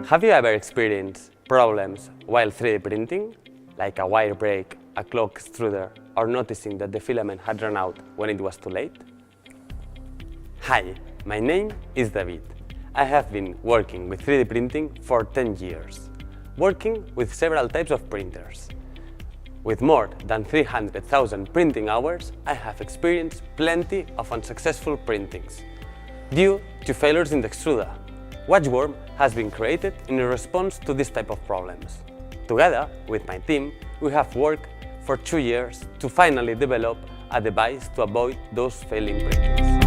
Have you ever experienced problems while 3D printing, like a wire break, a clog extruder, or noticing that the filament had run out when it was too late? Hi, my name is David. I have been working with 3D printing for 10 years, working with several types of printers. With more than 300,000 printing hours, I have experienced plenty of unsuccessful printings due to failures in the extruder. WatchWorm has been created in response to this type of problems. Together with my team, we have worked for 2 years to finally develop a device to avoid those failing printings.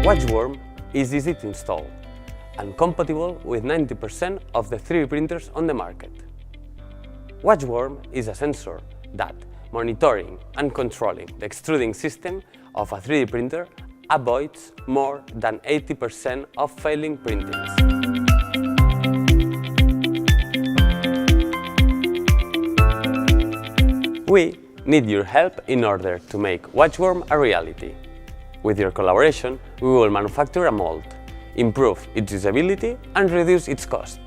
WatchWorm is easy to install and compatible with 90% of the 3D printers on the market. WatchWorm is a sensor that, monitoring and controlling the extruding system of a 3D printer, avoids more than 80% of failing printings. We need your help in order to make WatchWorm a reality. With your collaboration, we will manufacture a mold, improve its usability and reduce its cost.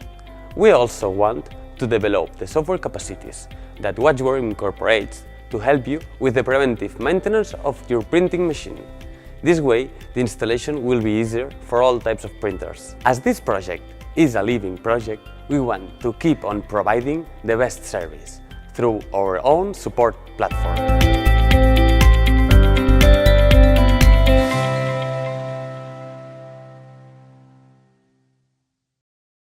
We also want to develop the software capacities that WatchWorm incorporates to help you with the preventive maintenance of your printing machine. This way, the installation will be easier for all types of printers. As this project is a living project, we want to keep on providing the best service through our own support platform.